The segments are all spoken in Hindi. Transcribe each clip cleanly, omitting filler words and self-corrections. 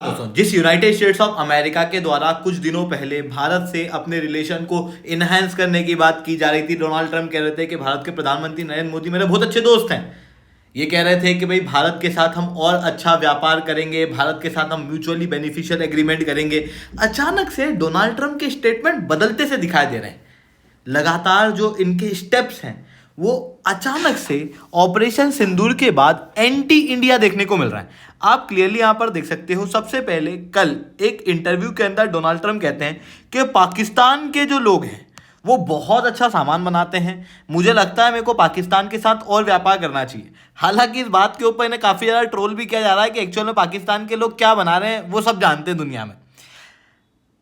दोस्तों, जिस यूनाइटेड स्टेट्स ऑफ अमेरिका के द्वारा कुछ दिनों पहले भारत से अपने रिलेशन को इनहेंस करने की बात की जा रही थी, डोनाल्ड ट्रंप कह रहे थे कि भारत के प्रधानमंत्री नरेंद्र मोदी मेरे बहुत अच्छे दोस्त हैं। ये कह रहे थे कि भाई भारत के साथ हम और अच्छा व्यापार करेंगे, भारत के साथ हम म्यूचुअली बेनिफिशियल एग्रीमेंट करेंगे। अचानक से डोनाल्ड ट्रंप के स्टेटमेंट बदलते से दिखाई दे रहे हैं। लगातार जो इनके स्टेप्स हैं वो अचानक से ऑपरेशन सिंदूर के बाद एंटी इंडिया देखने को मिल रहा है। आप क्लियरली यहां पर देख सकते हो। सबसे पहले कल एक इंटरव्यू के अंदर डोनाल्ड ट्रंप कहते हैं कि पाकिस्तान के जो लोग हैं वो बहुत अच्छा सामान बनाते हैं, मुझे लगता है मेरे को पाकिस्तान के साथ और व्यापार करना चाहिए। हालांकि इस बात के ऊपर इन्हें काफ़ी ज़्यादा ट्रोल भी किया जा रहा है कि एक्चुअल में पाकिस्तान के लोग क्या बना रहे हैं वो सब जानते हैं दुनिया में।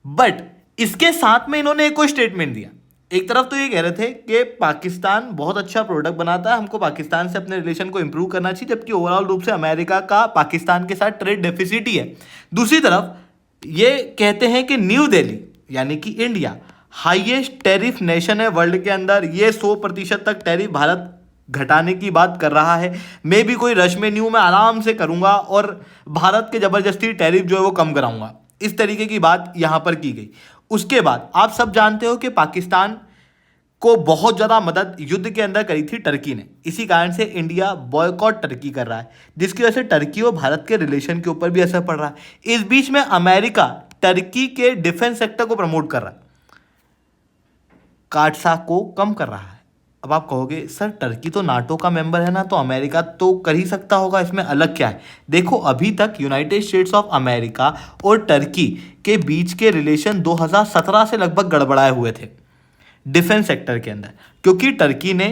बट इसके साथ में इन्होंने एक और स्टेटमेंट दिया। एक तरफ तो ये कह रहे थे कि पाकिस्तान बहुत अच्छा प्रोडक्ट बनाता है, हमको पाकिस्तान से अपने रिलेशन को इंप्रूव करना चाहिए, जबकि ओवरऑल रूप से अमेरिका का पाकिस्तान के साथ ट्रेड डेफिसिट ही है। दूसरी तरफ ये कहते हैं कि न्यू दिल्ली यानी कि इंडिया हाईएस्ट टैरिफ नेशन है वर्ल्ड के अंदर, ये 100% तक टैरिफ भारत घटाने की बात कर रहा है। मैं भी कोई रश में नहीं हूं, मैं आराम से करूंगा और भारत के जबरदस्ती टैरिफ जो है वो कम कराऊंगा। इस तरीके की बात यहां पर की गई। उसके बाद आप सब जानते हो कि पाकिस्तान को बहुत ज़्यादा मदद युद्ध के अंदर करी थी टर्की ने। इसी कारण से इंडिया बॉयकॉट टर्की कर रहा है, जिसकी वजह से टर्की और भारत के रिलेशन के ऊपर भी असर पड़ रहा है। इस बीच में अमेरिका टर्की के डिफेंस सेक्टर को प्रमोट कर रहा है, काटसा को कम कर रहा है। अब आप कहोगे सर टर्की तो नाटो का मेंबर है ना, तो अमेरिका तो कर ही सकता होगा, इसमें अलग क्या है। देखो अभी तक यूनाइटेड स्टेट्स ऑफ अमेरिका और टर्की के बीच के रिलेशन 2017 से लगभग गड़बड़ाए हुए थे डिफेंस सेक्टर के अंदर, क्योंकि टर्की ने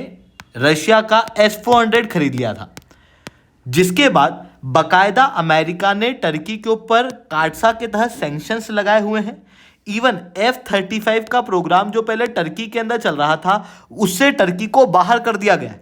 रशिया का S-400 खरीद लिया था, जिसके बाद बकायदा अमेरिका ने टर्की के ऊपर काटसा के तहत सैंक्शंस लगाए हुए हैं। इवन F-35 का प्रोग्राम जो पहले टर्की के अंदर चल रहा था उससे टर्की को बाहर कर दिया गया।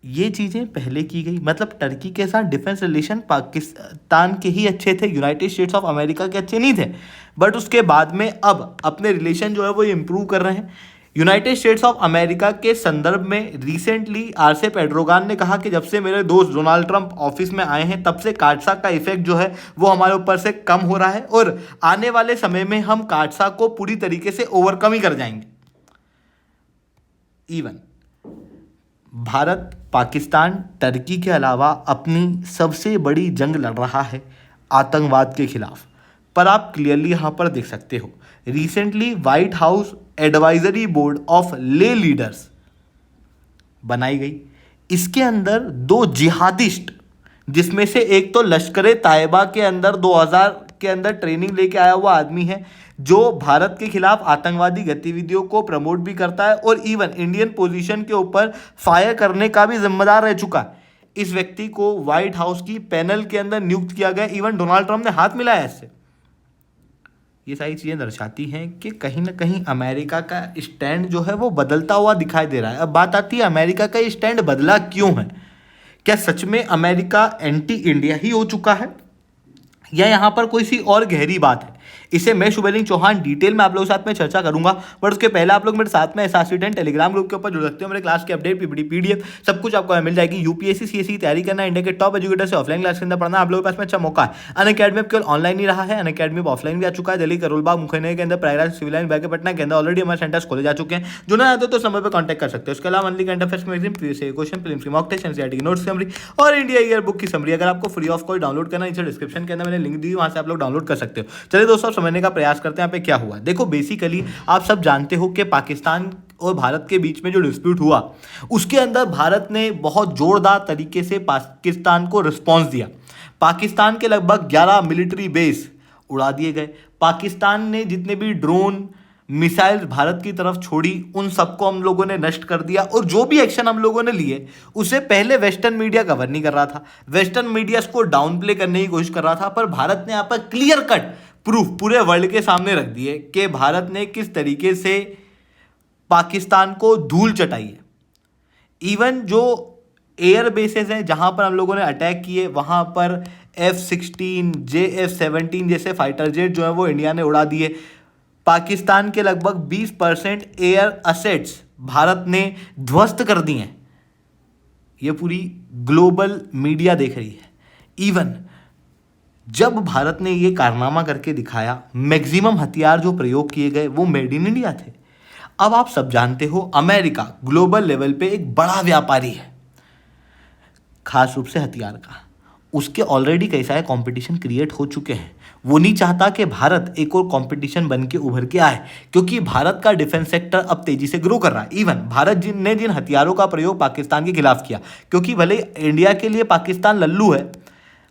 ये चीजें पहले की गई, मतलब टर्की के साथ डिफेंस रिलेशन पाकिस्तान के ही अच्छे थे, यूनाइटेड स्टेट्स ऑफ अमेरिका के अच्छे नहीं थे। बट उसके बाद में अब अपने रिलेशन जो है वो इंप्रूव कर रहे हैं। यूनाइटेड स्टेट्स ऑफ अमेरिका के संदर्भ में रिसेंटली आरसेप एर्डोगान ने कहा कि जब से मेरे दोस्त डोनाल्ड ट्रंप ऑफिस में आए हैं तब से काटसा का इफेक्ट जो है वो हमारे ऊपर से कम हो रहा है और आने वाले समय में हम काटसा को पूरी तरीके से ओवरकम ही कर जाएंगे। इवन भारत पाकिस्तान टर्की के अलावा अपनी सबसे बड़ी जंग लड़ रहा है आतंकवाद के खिलाफ। पर आप क्लियरली यहाँ पर देख सकते हो recently white house advisory board of ले लीडर्स बनाई गई। इसके अंदर 2 जिहादिस्ट, जिसमें से एक तो लश्कर तायबा के अंदर 2000 के अंदर ट्रेनिंग लेके आया हुआ आदमी है जो भारत के खिलाफ आतंकवादी गतिविधियों को प्रमोट भी करता है और इवन इंडियन पोजीशन के ऊपर फायर करने का भी जिम्मेदार रह चुका है। इस व्यक्ति को व्हाइट हाउस की पैनल के अंदर नियुक्त किया गया। इवन डोनाल्ड ट्रंप ने हाथ मिलाया इससे। ये सारी चीज़ें दर्शाती हैं कि कहीं ना कहीं अमेरिका का स्टैंड जो है वो बदलता हुआ दिखाई दे रहा है। अब बात आती है अमेरिका का स्टैंड बदला क्यों है। क्या सच में अमेरिका एंटी इंडिया ही हो चुका है या यहाँ पर कोई सी और गहरी बात है? इसे मैं शुभलिंग चौहान डिटेल में आप लोगों के साथ में चर्चा करूंगा। बट उसके पहले आप लोग मेरे साथ में एसआरसी10 टेलीग्राम ग्रुप के ऊपर जुड़ सकते हो। मेरे क्लास की अपडेट पीडीएफ सब कुछ आपको मिल जाएगी। यूपीएससी सीएससी की तैयारी करना, इंडिया के टॉप एजुकेटर से ऑफलाइन क्लास के अंदर पढ़ना आप लोगों के पास में अच्छा मौका है। अनअकैडमी केवल ऑनलाइन ही रहा है, अनअकैडमी ऑफलाइन भी आ चुका है। दिल्ली करोलबाग मुखर्जी के अंदर, प्रयागराज सिविल लाइन बैके पटना के अंदर ऑलरेडी हमारे सेंटर्स खोले जा चुके हैं। जो ना आते तो इस नंबर पर कॉन्टैक्ट कर सकते हो। उसके अलावा monthly current affairs magazine, previous question, prelims की मॉक टेस्ट, एनसीईआरटी की नोट्स समरी और इंडिया ईयर बुक की समरी अगर आपको फ्री ऑफ कॉस्ट डाउनलोड करना है, नीचे डिस्क्रिप्शन के अंदर मैंने लिंक दी, वहां से आप लोग डाउनलोड कर सकते हो। चलिए दोस्तों समझने का प्रयास करते हैं यहाँ पे क्या हुआ। देखो बेसिकली आप सब जानते हो कि पाकिस्तान और भारत के बीच में जो डिस्प्यूट हुआ उसके अंदर भारत ने बहुत जोरदार तरीके से पाकिस्तान को रिस्पॉन्स दिया। पाकिस्तान के लगभग 11 मिलिट्री बेस उड़ा दिए गए। पाकिस्तान ने जितने भी ड्रोन मिसाइल भारत की तरफ छोड़ी उन सबको हम लोगों ने नष्ट कर दिया। और जो भी एक्शन हम लोगों ने लिए उसे पहले वेस्टर्न मीडिया कवर नहीं कर रहा था, वेस्टर्न मीडिया उसको डाउन प्ले करने की कोशिश कर रहा था। पर भारत ने यहाँ पर क्लियर कट प्रूफ पूरे वर्ल्ड के सामने रख दिए कि भारत ने किस तरीके से पाकिस्तान को धूल चटाई है। इवन जो एयर बेसेस हैं जहां पर हम लोगों ने अटैक किए वहां पर F-16 JF-17 जैसे फाइटर जेट जो है वो इंडिया ने उड़ा दिए। पाकिस्तान के लगभग 20% एयर असेट्स भारत ने ध्वस्त कर दिए हैं। ये पूरी ग्लोबल मीडिया देख रही है। इवन जब भारत ने ये कारनामा करके दिखाया, मैक्सिमम हथियार जो प्रयोग किए गए वो मेड इन इंडिया थे। अब आप सब जानते हो अमेरिका ग्लोबल लेवल पे एक बड़ा व्यापारी है, खास रूप से हथियार का। उसके ऑलरेडी कई सारे कंपटीशन क्रिएट हो चुके हैं। वो नहीं चाहता कि भारत एक और कंपटीशन बन के उभर के आए, क्योंकि भारत का डिफेंस सेक्टर अब तेजी से ग्रो कर रहा है। इवन भारत ने जिन हथियारों का प्रयोग पाकिस्तान के खिलाफ किया, क्योंकि भले इंडिया के लिए पाकिस्तान लल्लू है,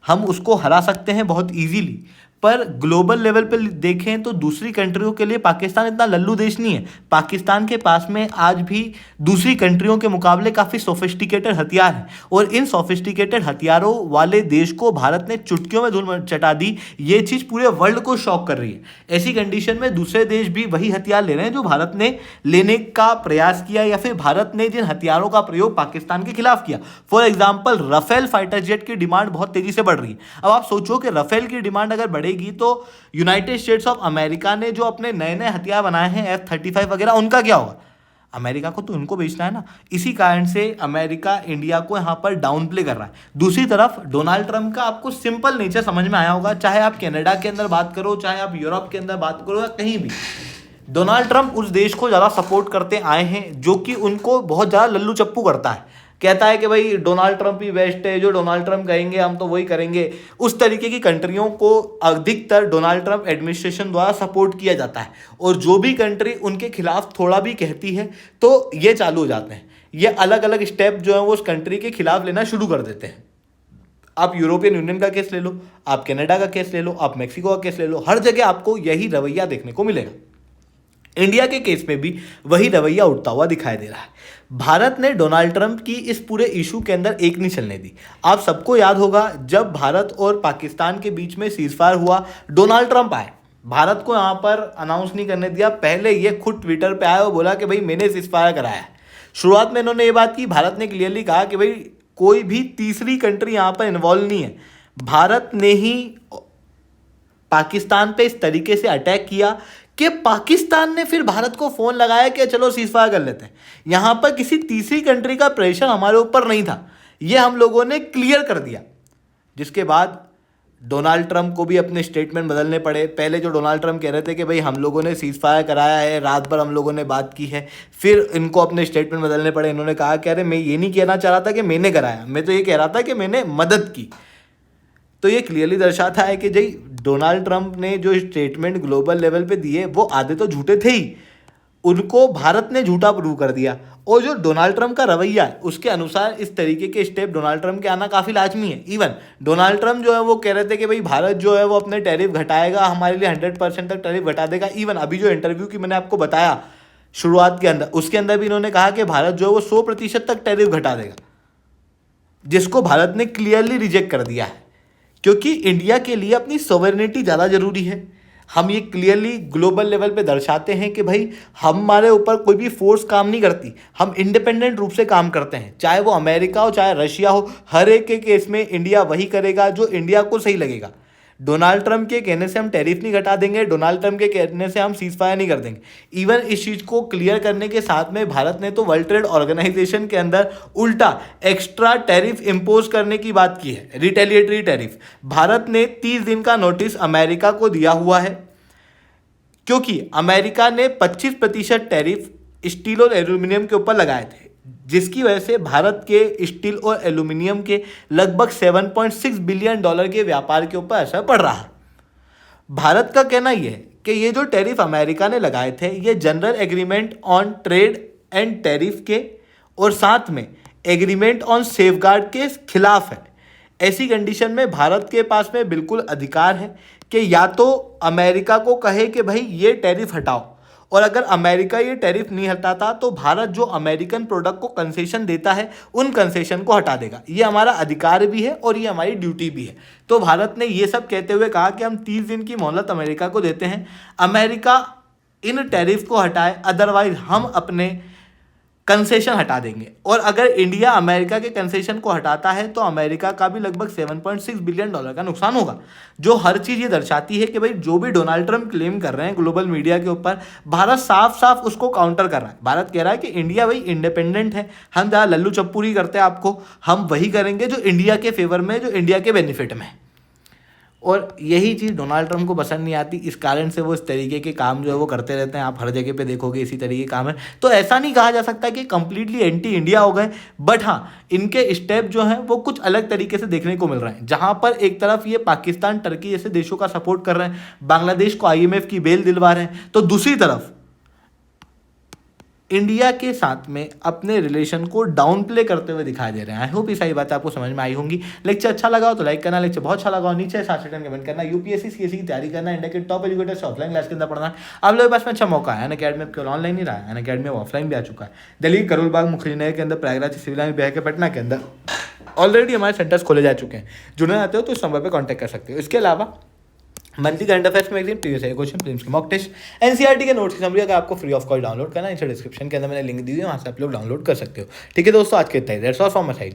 हम उसको हरा सकते हैं बहुत इजीली, पर ग्लोबल लेवल पे देखें तो दूसरी कंट्रियों के लिए पाकिस्तान इतना लल्लू देश नहीं है। पाकिस्तान के पास में आज भी दूसरी कंट्रियों के मुकाबले काफ़ी सोफिस्टिकेटेड हथियार हैं, और इन सोफिस्टिकेटेड हथियारों वाले देश को भारत ने चुटकियों में धूल चटा दी। ये चीज़ पूरे वर्ल्ड को शॉक कर रही है। ऐसी कंडीशन में दूसरे देश भी वही हथियार ले रहे हैं जो भारत ने लेने का प्रयास किया, या फिर भारत ने जिन हथियारों का प्रयोग पाकिस्तान के खिलाफ किया। For example, Rafale fighter jet की डिमांड बहुत तेजी से बढ़ रही है। अब आप सोचो कि राफेल की डिमांड अगर बढ़ेगी तो यूनाइटेड स्टेट्स ऑफ अमेरिका ने जो अपने नए नए हथियार बनाए हैं F-35 वगैरह, उनका क्या होगा? अमेरिका को तो उनको बेचना है ना। इसी कारण से अमेरिका इंडिया को यहाँ पर डाउन प्ले कर रहा है। दूसरी तरफ डोनाल्ड ट्रंप का आपको सिंपल नेचर समझ में आया होगा, चाहे आप कनाडा के अंदर बात करो, चाहे आप यूरोप के अंदर बात करो, या कहीं भी। डोनाल्ड ट्रंप उस देश को ज़्यादा सपोर्ट करते आए हैं जो कि उनको बहुत ज़्यादा लल्लू चप्पू करता है, कहता है कि भाई डोनाल्ड ट्रंप ही बेस्ट है, जो डोनाल्ड ट्रंप कहेंगे हम तो वही करेंगे। उस तरीके की कंट्रियों को अधिकतर डोनाल्ड ट्रंप एडमिनिस्ट्रेशन द्वारा सपोर्ट किया जाता है, और जो भी कंट्री उनके खिलाफ थोड़ा भी कहती है तो ये चालू हो जाते हैं, ये अलग अलग स्टेप जो है वो उस कंट्री के खिलाफ लेना शुरू कर देते हैं। आप यूरोपियन यूनियन का केस ले लो, आप कनाडा का केस ले लो, आप मैक्सिको का केस ले लो, हर जगह आपको यही रवैया देखने को मिलेगा। इंडिया के केस में भी वही रवैया उठता हुआ दिखाई दे रहा है। भारत ने डोनाल्ड ट्रंप की इस पूरे इशू के अंदर एक नहीं चलने दी। आप सबको याद होगा जब भारत और पाकिस्तान के बीच में सीजफायर हुआ, डोनाल्ड ट्रंप आए, भारत को यहाँ पर अनाउंस नहीं करने दिया, पहले ये खुद ट्विटर पे आया और बोला कि भाई मैंने सीजफायर कराया है। शुरुआत में इन्होंने ये बात की, भारत ने क्लियरली कहा कि भाई कोई भी तीसरी कंट्री यहाँ पर इन्वॉल्व नहीं है। भारत ने ही पाकिस्तान पे इस तरीके से अटैक किया कि पाकिस्तान ने फिर भारत को फ़ोन लगाया कि चलो सीजफायर कर लेते हैं। यहाँ पर किसी तीसरी कंट्री का प्रेशर हमारे ऊपर नहीं था, ये हम लोगों ने क्लियर कर दिया। जिसके बाद डोनाल्ड ट्रंप को भी अपने स्टेटमेंट बदलने पड़े। पहले जो डोनाल्ड ट्रंप कह रहे थे कि भाई हम लोगों ने सीजफायर कराया है, रात भर हम लोगों ने बात की है, फिर इनको अपने स्टेटमेंट बदलने पड़े। इन्होंने कहा कि अरे मैं ये नहीं कहना चाह रहा था कि मैंने कराया, मैं तो ये कह रहा था कि मैंने मदद की। तो ये क्लियरली दर्शाता है कि जी डोनाल्ड ट्रंप ने जो स्टेटमेंट ग्लोबल लेवल पे दिए वो आधे तो झूठे थे ही, उनको भारत ने झूठा प्रूव कर दिया। और जो डोनाल्ड ट्रंप का रवैया है उसके अनुसार इस तरीके के स्टेप डोनाल्ड ट्रंप के आना काफ़ी लाजमी है। इवन डोनाल्ड ट्रंप जो है वो कह रहे थे कि भाई भारत जो है वो अपने टैरिफ घटाएगा, हमारे लिए 100% तक टैरिफ घटा देगा। इवन अभी जो इंटरव्यू की मैंने आपको बताया शुरुआत के अंदर, उसके अंदर भी इन्होंने कहा कि भारत जो है वो 100% तक टैरिफ घटा देगा, जिसको भारत ने क्लियरली रिजेक्ट कर दिया है, क्योंकि इंडिया के लिए अपनी सॉवरेनिटी ज़्यादा ज़रूरी है। हम ये क्लियरली ग्लोबल लेवल पे दर्शाते हैं कि भाई हमारे ऊपर कोई भी फोर्स काम नहीं करती, हम इंडिपेंडेंट रूप से काम करते हैं, चाहे वो अमेरिका हो चाहे रशिया हो, हर एक के केस में इंडिया वही करेगा जो इंडिया को सही लगेगा। डोनाल्ड ट्रंप के कहने से हम टैरिफ नहीं घटा देंगे, डोनाल्ड ट्रंप के कहने से हम सीजफायर नहीं कर देंगे। इवन इस चीज़ को क्लियर करने के साथ में भारत ने तो वर्ल्ड ट्रेड ऑर्गेनाइजेशन के अंदर उल्टा एक्स्ट्रा टैरिफ इम्पोज करने की बात की है, रिटेलिएटरी टैरिफ। भारत ने 30 दिन का नोटिस अमेरिका को दिया हुआ है, क्योंकि अमेरिका ने 25% टैरिफ स्टील और एल्यूमिनियम के ऊपर लगाए थे, जिसकी वजह से भारत के स्टील और एल्यूमिनियम के लगभग $7.6 बिलियन के व्यापार के ऊपर असर पड़ रहा है। भारत का कहना यह है कि ये जो टैरिफ अमेरिका ने लगाए थे ये general agreement on trade and tariff के और साथ में एग्रीमेंट ऑन सेफगार्ड के खिलाफ है। ऐसी कंडीशन में भारत के पास में बिल्कुल अधिकार है कि या तो अमेरिका को कहे कि भाई ये टैरिफ हटाओ, और अगर अमेरिका ये टैरिफ नहीं हटाता तो भारत जो अमेरिकन प्रोडक्ट को कंसेशन देता है उन कंसेशन को हटा देगा। ये हमारा अधिकार भी है और ये हमारी ड्यूटी भी है। तो भारत ने ये सब कहते हुए कहा कि हम 30 दिन की मोहलत अमेरिका को देते हैं, अमेरिका इन टैरिफ को हटाए, अदरवाइज हम अपने कंसेशन हटा देंगे। और अगर इंडिया अमेरिका के कंसेशन को हटाता है तो अमेरिका का भी लगभग $7.6 बिलियन का नुकसान होगा। जो हर चीज़ ये दर्शाती है कि भाई जो भी डोनाल्ड ट्रंप क्लेम कर रहे हैं ग्लोबल मीडिया के ऊपर, भारत साफ साफ उसको काउंटर कर रहा है। भारत कह रहा है कि इंडिया भाई इंडिपेंडेंट है, हम जहाँ लल्लू चप्पूरी करते हैं आपको, हम वही करेंगे जो इंडिया के फेवर में, जो इंडिया के बेनिफिट में है। और यही चीज़ डोनाल्ड ट्रंप को पसंद नहीं आती, इस कारण से वो इस तरीके के काम जो है वो करते रहते हैं। आप हर जगह पे देखोगे इसी तरीके के काम है। तो ऐसा नहीं कहा जा सकता कि कंप्लीटली एंटी इंडिया हो गए, बट हाँ इनके स्टेप जो हैं वो कुछ अलग तरीके से देखने को मिल रहे हैं। जहाँ पर एक तरफ ये पाकिस्तान, टर्की जैसे देशों का सपोर्ट कर रहे हैं, बांग्लादेश को IMF की बेल दिलवा रहे हैं, तो दूसरी तरफ इंडिया के साथ में अपने रिलेशन को डाउन प्ले करते हुए दिखाई दे रहे हैं। आई होप ये सारी बातें आपको समझ में आई होंगी। लेक्चर अच्छा लगा हो तो लाइक करना, लेक्चर बहुत अच्छा लगा हो नीचे 7 कमेंट करना। UPSC CSE की तैयारी करना, इंडिया के टॉप एजुकेटर से ऑफलाइन क्लास के अंदर पढ़ना, आप लोगों के पास में अच्छा मौका है। अनअकैडमी अब केवल ऑनलाइन ही रहा है, अनअकैडमी ऑफलाइन भी आ चुका है। दिल्ली करोल बाग, मुखर्जी के अंदर, प्रयागराज, सिविल लाइन, बिहार के पटना के अंदर ऑलरेडी हमारे सेंटर्स खोले जा चुके हैं। जुड़ना चाहते हो तो इस नंबर पर कॉन्टैक्ट कर सकते हो। इसके अलावा monthly current affairs magazine, previous year question, prelims के मॉक टेस्ट, NCERT के नोट्स की समरी अगर आपको फ्री ऑफ कॉस्ट डाउनलोड करना है, नीचे डिस्क्रिप्शन के अंदर मैंने लिंक दी हुई है, वहाँ से आप लोग डाउनलोड कर सकते हो। ठीक है दोस्तों, आज के इतना ही। That's all from my side.